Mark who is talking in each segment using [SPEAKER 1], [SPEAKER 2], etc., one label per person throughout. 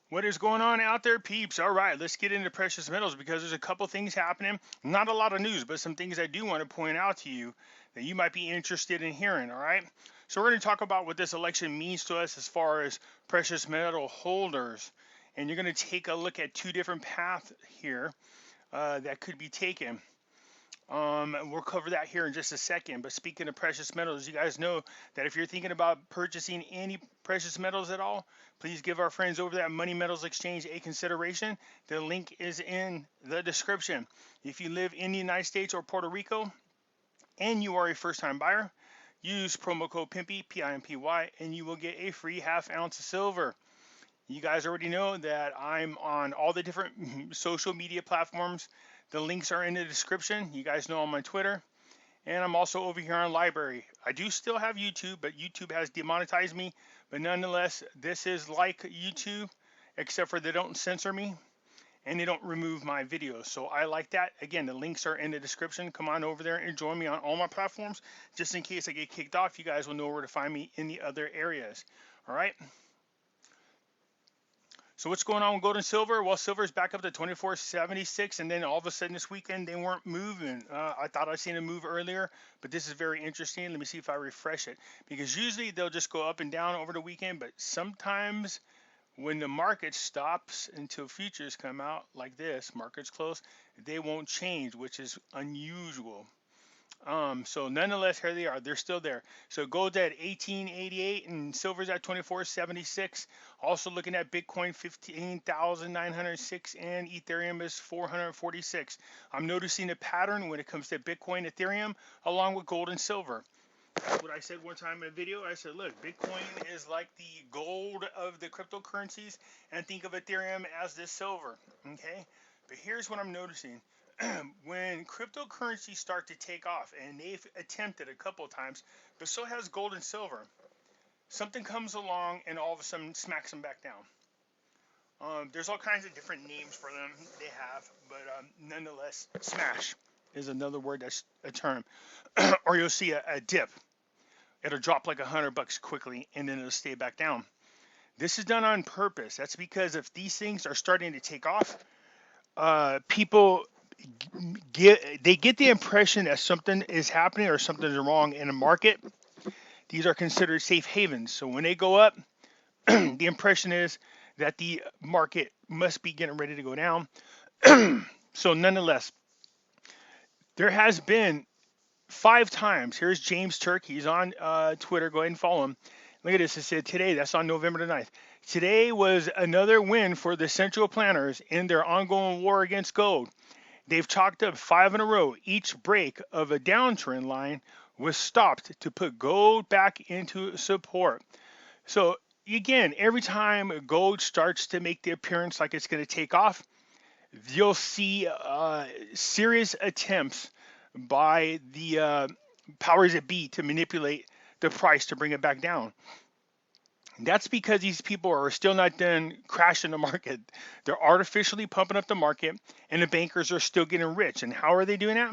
[SPEAKER 1] What is going on out there, peeps? All right, let's get into precious metals because there's a couple things happening. Not a lot of news, but some things I do want to point out to you that you might be interested in hearing. All right. So we're going to talk about what this election means to us as far as precious metal holders, and you're going to take a look at two different paths here that could be taken. We'll cover that here in just a second. But speaking of precious metals, you guys know that if you're thinking about purchasing any precious metals at all, please give our friends over at Money Metals Exchange a consideration. The link is in the description. If you live in the United States or Puerto Rico and you are a first-time buyer, use promo code Pimpy, P-I-M-P-Y, and you will get a free half ounce of silver. You guys already know that I'm on all the different social media platforms. The links are in the description. You guys know I'm on Twitter. And I'm also over here on LBRY. I do still have YouTube, but YouTube has demonetized me. But nonetheless, this is like YouTube, except for they don't censor me and they don't remove my videos. So I like that. Again, the links are in the description. Come on over there and join me on all my platforms. Just in case I get kicked off, you guys will know where to find me in the other areas. All right. So what's going on with gold and silver? Well, silver is back up to 24.76, and then all of a sudden this weekend they weren't moving. I thought I'd seen a move earlier, but this is very interesting. Let me see if I refresh it, because usually they'll just go up and down over the weekend, but sometimes when the market stops until futures come out like this, markets close, they won't change, which is unusual. So nonetheless, here they are. They're still there. So gold's at 1888 and silver's at 2476. Also looking at Bitcoin 15,906 and Ethereum is 446. I'm noticing a pattern when it comes to Bitcoin, Ethereum, along with gold and silver. That's what I said one time in a video. I said, look, Bitcoin is like the gold of the cryptocurrencies, and think of Ethereum as the silver. Okay, but here's what I'm noticing. When cryptocurrencies start to take off, and they've attempted a couple of times, but so has gold and silver, something comes along and all of a sudden smacks them back down. There's all kinds of different names for them they have, but nonetheless, smash is another word that's a term. Or you'll see a dip. It'll drop like $100 quickly, and then it'll stay back down. This is done on purpose. That's because if these things are starting to take off, people get the impression that something is happening or something is wrong in the market. These are considered safe havens. So when they go up, the impression is that the market must be getting ready to go down. So nonetheless, there has been 5 times. Here's James Turk. He's on Twitter. Go ahead and follow him. Look at this. It said today. That's on November the 9th. Today was another win for the central planners in their ongoing war against gold. They've chalked up 5 in a row. Each break of a downtrend line was stopped to put gold back into support. So again, every time gold starts to make the appearance like it's going to take off, you'll see serious attempts by the powers that be to manipulate the price to bring it back down. That's because these people are still not done crashing the market. They're artificially pumping up the market, and the bankers are still getting rich. And how are they doing that?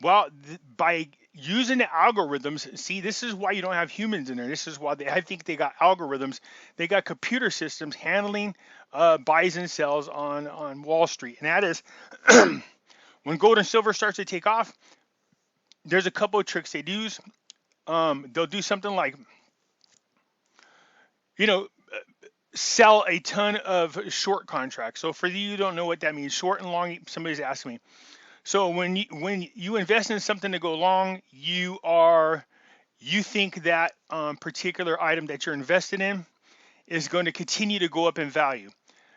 [SPEAKER 1] Well, by using the algorithms. See, this is why you don't have humans in there. This is why I think they got algorithms. They got computer systems handling buys and sells on Wall Street. And that is when gold and silver starts to take off, there's a couple of tricks they use. They'll do something like, you know, sell a ton of short contracts. So for you who don't know what that means, short and long, somebody's asking me. So when you invest in something to go long, you think that particular item that you're invested in is going to continue to go up in value.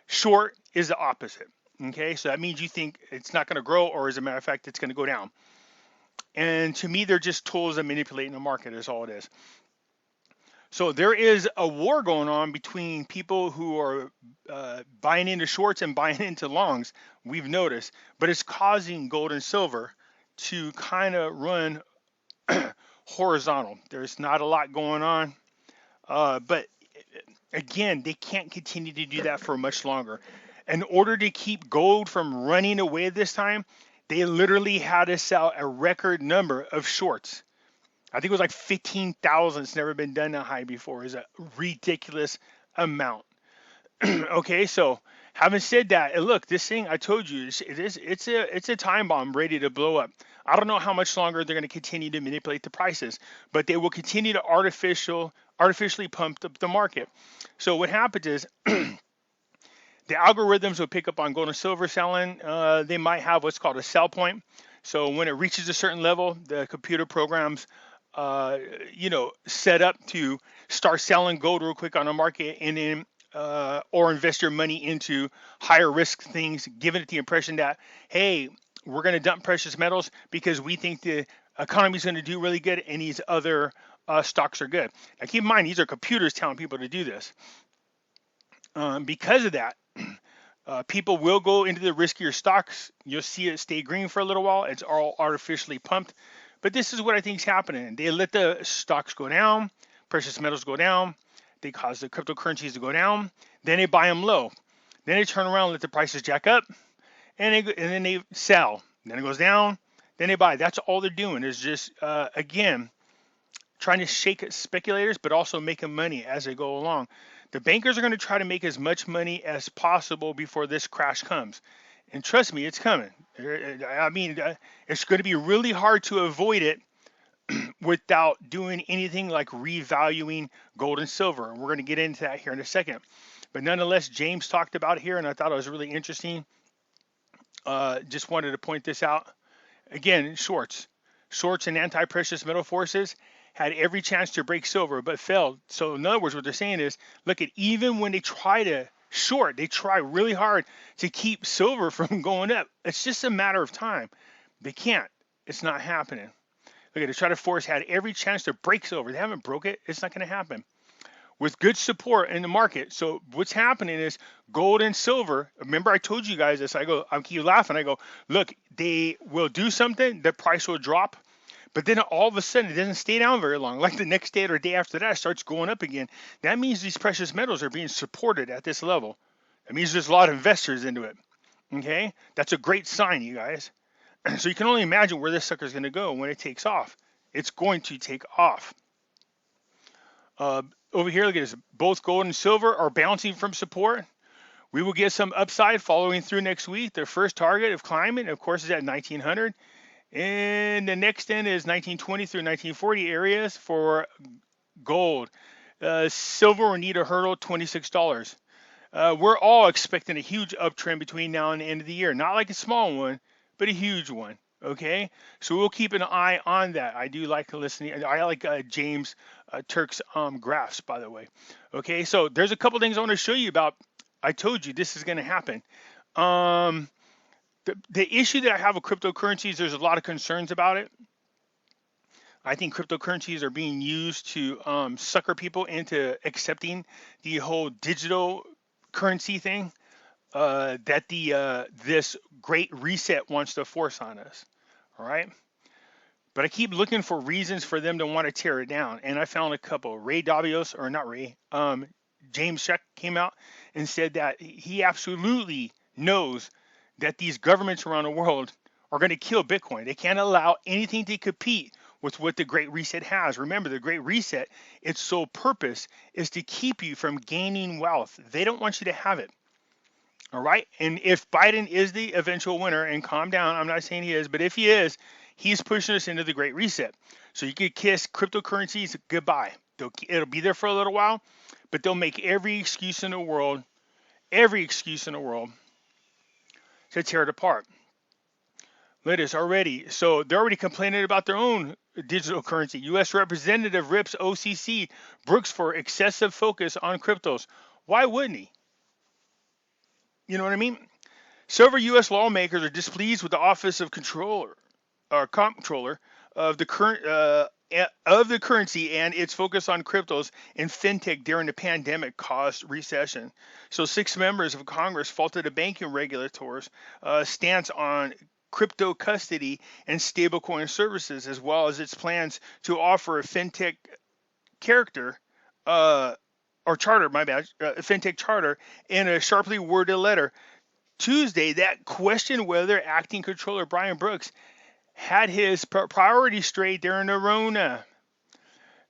[SPEAKER 1] Short is the opposite. Okay, so that means you think it's not going to grow, or as a matter of fact, it's going to go down. And to me, they're just tools of manipulating the market is all it is. So there is a war going on between people who are buying into shorts and buying into longs, we've noticed, but it's causing gold and silver to kind of run horizontal. There's not a lot going on, but again, they can't continue to do that for much longer. In order to keep gold from running away this time, they literally had to sell a record number of shorts. I think it was like 15,000. It's never been done that high before. It's a ridiculous amount. Okay, so having said that, and look, this thing I told you, it's a time bomb ready to blow up. I don't know how much longer they're going to continue to manipulate the prices, but they will continue to artificially pump the market. So what happens is the algorithms will pick up on gold and silver selling. They might have what's called a sell point. So when it reaches a certain level, the computer programs, uh, set up to start selling gold real quick on the market, and then or invest your money into higher risk things, giving it the impression that, hey, we're going to dump precious metals because we think the economy is going to do really good, and these other stocks are good. Now keep in mind, these are computers telling people to do this. Because of that, people will go into the riskier stocks. You'll see it stay green for a little while. It's all artificially pumped. But this is what I think is happening. They let the stocks go down, precious metals go down. They cause the cryptocurrencies to go down. Then they buy them low. Then they turn around, let the prices jack up, and then they sell. Then it goes down. Then they buy. That's all they're doing is just, again, trying to shake speculators, but also making money as they go along. The bankers are going to try to make as much money as possible before this crash comes. And trust me, it's coming. I mean, it's going to be really hard to avoid it without doing anything like revaluing gold and silver. And we're going to get into that here in a second. But nonetheless, James talked about it here, and I thought it was really interesting. Just wanted to point this out. Again, shorts and anti-precious metal forces had every chance to break silver, but failed. So in other words, what they're saying is, look at even when they try to short, they try really hard to keep silver from going up. It's just a matter of time. They can't. It's not happening. Look at it. Try to force had every chance to break silver. They haven't broke it. It's not going to happen. With good support in the market. So what's happening is gold and silver. Remember, I told you guys this. I keep laughing. I go, look, they will do something. The price will drop. But then all of a sudden, it doesn't stay down very long. Like the next day or day after that, it starts going up again. That means these precious metals are being supported at this level. That means there's a lot of investors into it. Okay? That's a great sign, you guys. So you can only imagine where this sucker is going to go when it takes off. It's going to take off. Over here, look at this. Both gold and silver are bouncing from support. We will get some upside following through next week. Their first target of climbing, of course, is at 1900. And the next end is 1920 through 1940 areas for gold. Silver will need a hurdle, $26. We're all expecting a huge uptrend between now and the end of the year. Not like a small one, but a huge one. Okay, so we'll keep an eye on that. I do like listening. I like James Turk's graphs, by the way. Okay, so there's a couple things I want to show you about. I told you this is going to happen. The issue that I have with cryptocurrencies, there's a lot of concerns about it. I think cryptocurrencies are being used to sucker people into accepting the whole digital currency thing that this great reset wants to force on us. All right. But I keep looking for reasons for them to want to tear it down. And I found a couple. Ray Davios, or not Ray, James Sheck came out and said that he absolutely knows that these governments around the world are going to kill Bitcoin. They can't allow anything to compete with what the Great Reset has. Remember, the Great Reset, its sole purpose is to keep you from gaining wealth. They don't want you to have it. All right. And if Biden is the eventual winner, and calm down, I'm not saying he is, but if he is, he's pushing us into the Great Reset. So you could kiss cryptocurrencies goodbye. It'll be there for a little while, but they'll make every excuse in the world to tear it apart. Let us already. So they're already complaining about their own digital currency. U.S. Representative rips OCC Brooks for excessive focus on cryptos. Why wouldn't he? You know what I mean? Several U.S. lawmakers are displeased with the Office of Comptroller of the currency and its focus on cryptos and fintech during the pandemic-caused recession. So 6 members of Congress faulted the banking regulators' stance on crypto custody and stablecoin services, as well as its plans to offer a fintech character. Fintech charter in a sharply worded letter Tuesday that questioned whether acting controller Brian Brooks had his priorities straight during the Rona.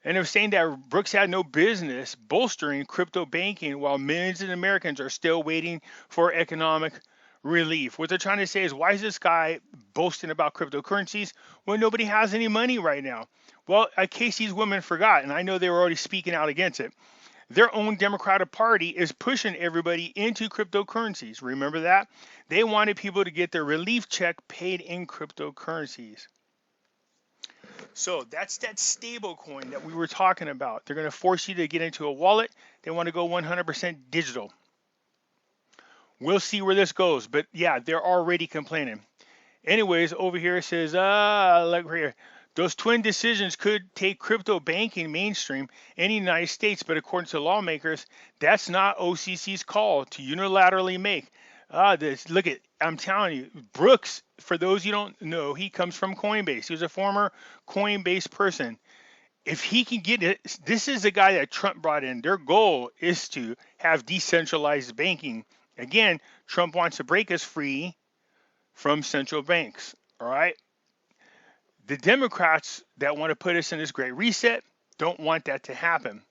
[SPEAKER 1] and they're saying that Brooks had no business bolstering crypto banking while millions of Americans are still waiting for economic relief. What they're trying to say is, why is this guy boasting about cryptocurrencies when nobody has any money right now? Well, in case these women forgot, and I know they were already speaking out against it, their own Democratic Party is pushing everybody into cryptocurrencies. Remember that? They wanted people to get their relief check paid in cryptocurrencies. So that's that stable coin that we were talking about. They're going to force you to get into a wallet. They want to go 100% digital. We'll see where this goes. But yeah, they're already complaining. Anyways, over here it says, look right here. Those twin decisions could take crypto banking mainstream in the United States, but according to lawmakers, that's not OCC's call to unilaterally make. Look at, I'm telling you, Brooks, for those you don't know, he comes from Coinbase. He was a former Coinbase person. If he can get it, this is the guy that Trump brought in. Their goal is to have decentralized banking. Again, Trump wants to break us free from central banks. All right. The Democrats that want to put us in this great reset don't want that to happen.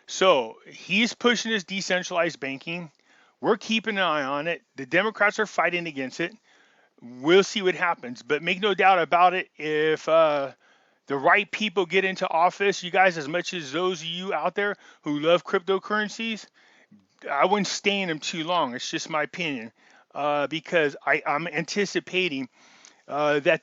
[SPEAKER 1] So he's pushing this decentralized banking. We're keeping an eye on it. The Democrats are fighting against it. We'll see what happens. But make no doubt about it, if the right people get into office, you guys, as much as those of you out there who love cryptocurrencies, I wouldn't stay in them too long. It's just my opinion. Because I'm anticipating that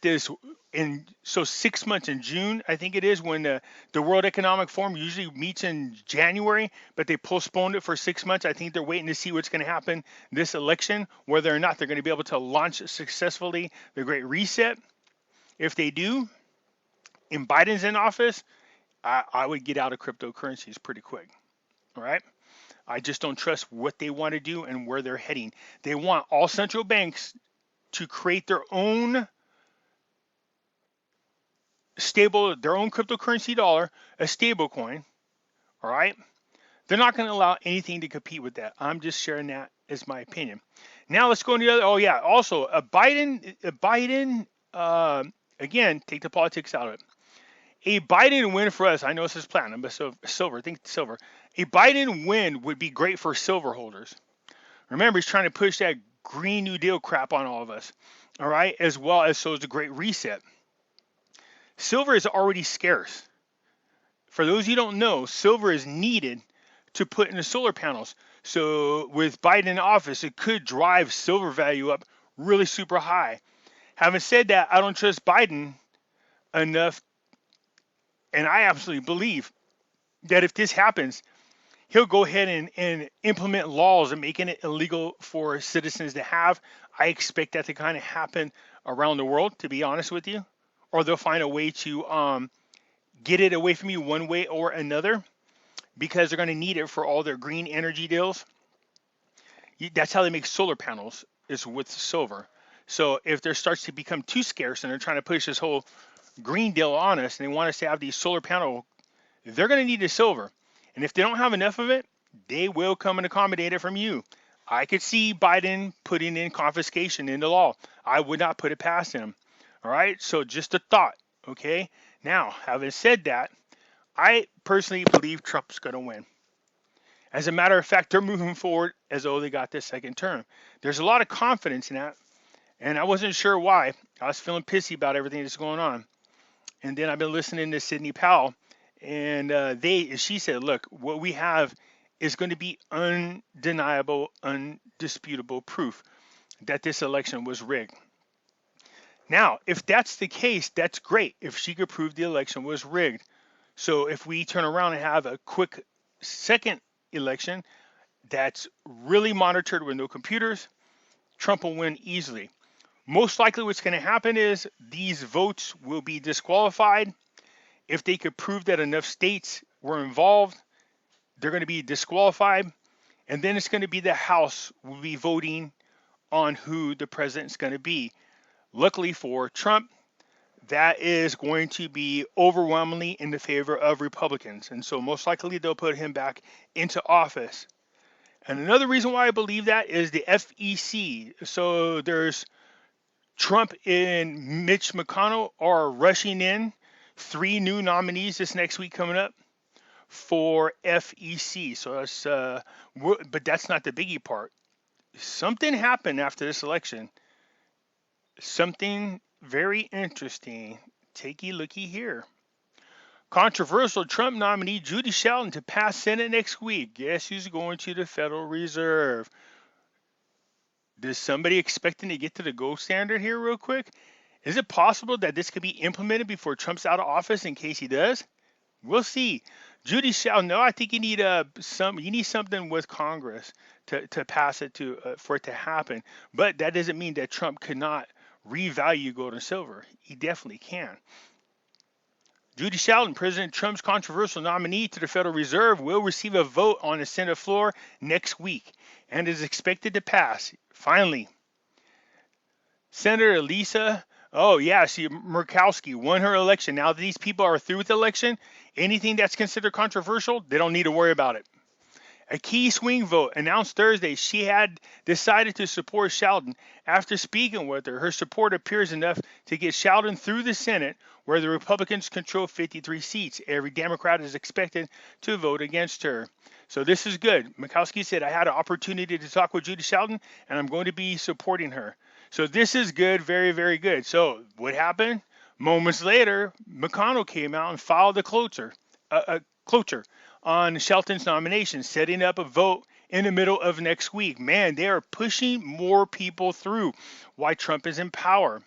[SPEAKER 1] so 6 months in June, I think it is, when the World Economic Forum usually meets in January, but they postponed it for 6 months. I think they're waiting to see what's going to happen this election, whether or not they're going to be able to launch successfully the Great Reset. If they do, and Biden's in office, I would get out of cryptocurrencies pretty quick. All right. I just don't trust what they want to do and where they're heading. They want all central banks to create their own cryptocurrency dollar, a stable coin. All right. They're not going to allow anything to compete with that. I'm just sharing that as my opinion. Now let's go into the other. Oh yeah. Also, Biden, again, take the politics out of it. A Biden win for us. I know this is platinum, but silver. Think silver. A Biden win would be great for silver holders. Remember, he's trying to push that Green New Deal crap on all of us. All right, as well as so is the Great Reset. Silver is already scarce. For those of you who don't know, silver is needed to put in the solar panels. So with Biden in office, it could drive silver value up really super high. Having said that, I don't trust Biden enough. And I absolutely believe that if this happens, he'll go ahead and implement laws and making it illegal for citizens to have. I expect that to kind of happen around the world, to be honest with you. Or they'll find a way to get it away from you one way or another, because they're going to need it for all their green energy deals. That's how they make solar panels, is with silver. So if there starts to become too scarce and they're trying to push this whole green deal on us, and they want us to have these solar panel, they're going to need the silver. And if they don't have enough of it, they will come and accommodate it from you. I could see Biden putting in confiscation into law. I would not put it past him. All right. So just a thought. Okay. Now, having said that, I personally believe Trump's going to win. As a matter of fact, they're moving forward as though they got this second term. There's a lot of confidence in that. And I wasn't sure why. I was feeling pissy about everything that's going on. And then I've been listening to Sidney Powell, and she said, look, what we have is going to be undeniable, undisputable proof that this election was rigged. Now, if that's the case, that's great. If she could prove the election was rigged. So if we turn around and have a quick second election that's really monitored with no computers, Trump will win easily. Most likely what's going to happen is these votes will be disqualified. If they could prove that enough states were involved, they're going to be disqualified. And then it's going to be the House will be voting on who the president's going to be. Luckily for Trump, that is going to be overwhelmingly in the favor of Republicans. And so most likely they'll put him back into office. And another reason why I believe that is the FEC. So there's Trump and Mitch McConnell are rushing in 3 new nominees this next week coming up for FEC. So that's, but that's not the biggie part. Something happened after this election. Something very interesting. Take a looky here. Controversial Trump nominee Judy Sheldon to pass Senate next week. Guess who's going to the Federal Reserve? Is somebody expecting to get to the gold standard here real quick? Is it possible that this could be implemented before Trump's out of office in case he does? We'll see. Judy Sheldon, no, I think you need something with Congress to pass it for it to happen. But that doesn't mean that Trump could not revalue gold and silver. He definitely can. Judy Sheldon, President Trump's controversial nominee to the Federal Reserve, will receive a vote on the Senate floor next week and is expected to pass. Finally, Senator Lisa, Murkowski won her election. Now that these people are through with the election, anything that's considered controversial, they don't need to worry about it. A key swing vote announced Thursday she had decided to support Sheldon. After speaking with her, her support appears enough to get Sheldon through the Senate, where the Republicans control 53 seats. Every Democrat is expected to vote against her. So this is good. Murkowski said, I had an opportunity to talk with Judy Sheldon, and I'm going to be supporting her. So this is good, very, very good. So what happened? Moments later, McConnell came out and filed a cloture on Shelton's nomination, setting up a vote in the middle of next week. Man, they are pushing more people through while Trump is in power.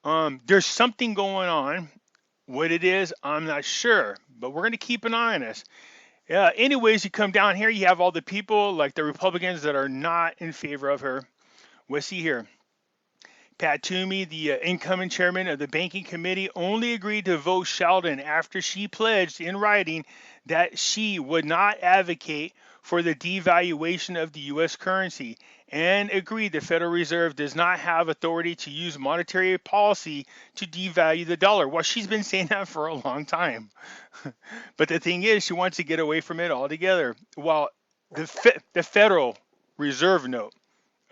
[SPEAKER 1] There's something going on. What it is, I'm not sure, but we're going to keep an eye on this. Anyways, you come down here, you have all the people like the Republicans that are not in favor of her. Let's see here. Pat Toomey, the incoming chairman of the Banking Committee, only agreed to vote Sheldon after she pledged in writing that she would not advocate for the devaluation of the U.S. currency and agreed the Federal Reserve does not have authority to use monetary policy to devalue the dollar. Well, she's been saying that for a long time. But the thing is, she wants to get away from it altogether. Well, the Federal Reserve note,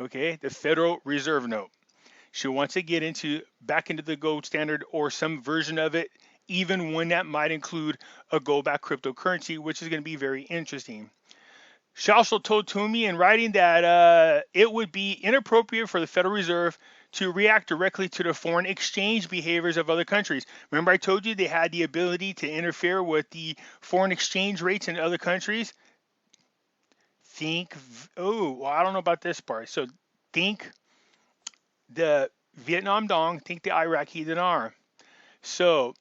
[SPEAKER 1] okay, the Federal Reserve note. She wants to get back into the gold standard or some version of it, even when that might include a gold-backed cryptocurrency, which is going to be very interesting. She also told Toomey in writing that it would be inappropriate for the Federal Reserve to react directly to the foreign exchange behaviors of other countries. Remember I told you they had the ability to interfere with the foreign exchange rates in other countries? I don't know about this part. So think the Vietnam Dong, think the Iraqi dinar. So,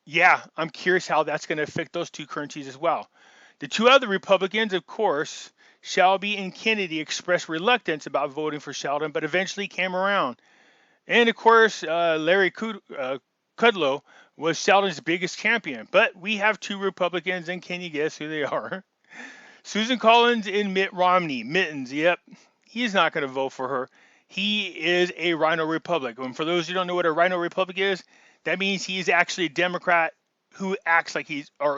[SPEAKER 1] yeah, I'm curious how that's going to affect those two currencies as well. The two other Republicans, of course, Shelby and Kennedy, expressed reluctance about voting for Sheldon, but eventually came around. And, of course, Larry Kudlow was Sheldon's biggest champion. But we have two Republicans, and can you guess who they are? Susan Collins and Mitt Romney. Mittens, yep. He's not going to vote for her. He is a Rhino Republic. And for those who don't know what a Rhino Republic is, that means he's actually a Democrat who acts like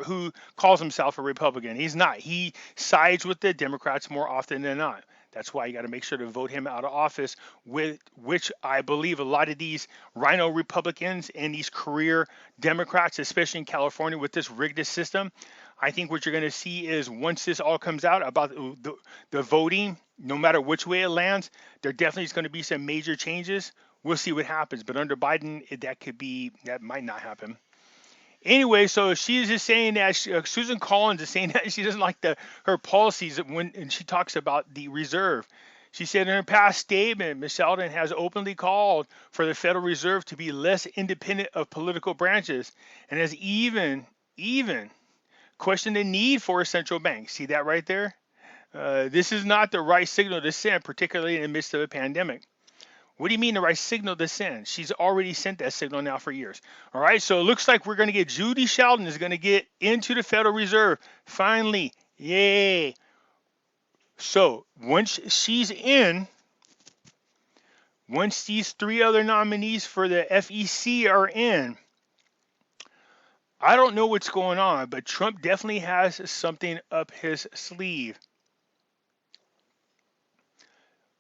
[SPEAKER 1] who calls himself a Republican. He's not. He sides with the Democrats more often than not. That's why you got to make sure to vote him out of office, with which I believe a lot of these Rhino Republicans and these career Democrats, especially in California with this rigged system, I think what you're going to see is once this all comes out about the voting, no matter which way it lands, there definitely is going to be some major changes. We'll see what happens. But under Biden, that might not happen. Anyway, so she's just saying that Susan Collins is saying that she doesn't like her policies and she talks about the reserve. She said in her past statement, Ms. Sheldon has openly called for the Federal Reserve to be less independent of political branches and has even questioned the need for a central bank. See that right there? This is not the right signal to send, particularly in the midst of a pandemic. What do you mean the right signal to send? She's already sent that signal now for years. All right, so it looks like we're going to get Judy Sheldon is going to get into the Federal Reserve. Finally, yay. So once she's in, once these three other nominees for the FEC are in, I don't know what's going on, but Trump definitely has something up his sleeve.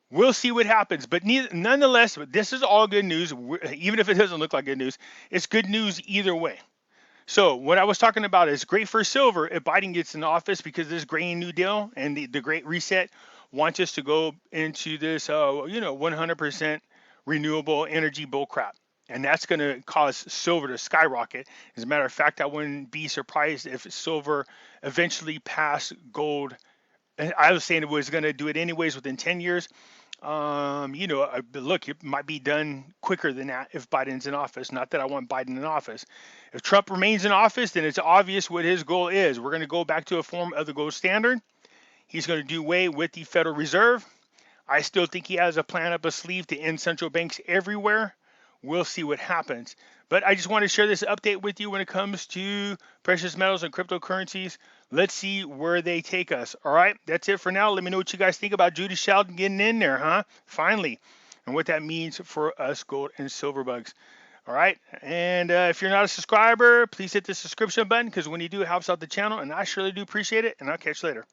[SPEAKER 1] We'll see what happens. But nonetheless, this is all good news. Even if it doesn't look like good news, it's good news either way. So what I was talking about is great for silver if Biden gets in office, because this Green New Deal and the Great Reset wants us to go into this, 100% renewable energy bullcrap. And that's going to cause silver to skyrocket. As a matter of fact, I wouldn't be surprised if silver eventually passed gold. And I was saying it was going to do it anyways within 10 years. Look, it might be done quicker than that if Biden's in office. Not that I want Biden in office. If Trump remains in office, then it's obvious what his goal is. We're going to go back to a form of the gold standard. He's going to do away with the Federal Reserve. I still think he has a plan up his sleeve to end central banks everywhere. We'll see what happens. But I just want to share this update with you when it comes to precious metals and cryptocurrencies. Let's see where they take us. All right, that's it for now. Let me know what you guys think about Judy Sheldon getting in there, huh? Finally, and what that means for us gold and silver bugs. All right, and if you're not a subscriber, please hit the subscription button, because when you do, it helps out the channel, and I surely do appreciate it, and I'll catch you later.